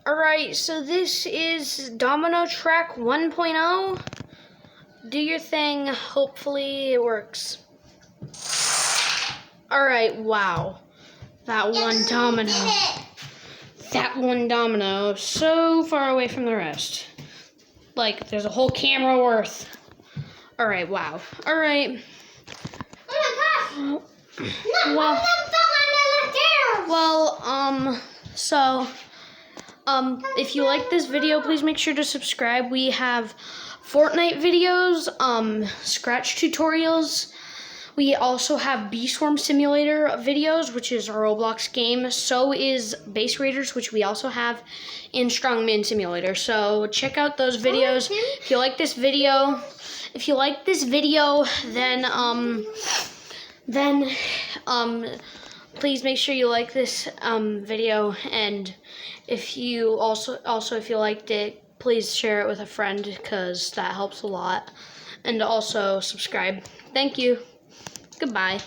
Alright, so this is Domino Track 1.0. Do your thing. Hopefully it works. Alright, wow. That one domino, so far away from the rest. Like, there's a whole camera worth. Alright, wow. Alright. Oh my gosh! If you like this video, please make sure to subscribe. We have Fortnite videos, Scratch tutorials. We also have Bee Swarm Simulator videos, which is a Roblox game. So is Base Raiders, which we also have, in Strongman Simulator. So check out those videos. If you like this video, then please make sure you like this video, and if you if you liked it, please share it with a friend, because that helps a lot, and also subscribe. Thank you. Goodbye.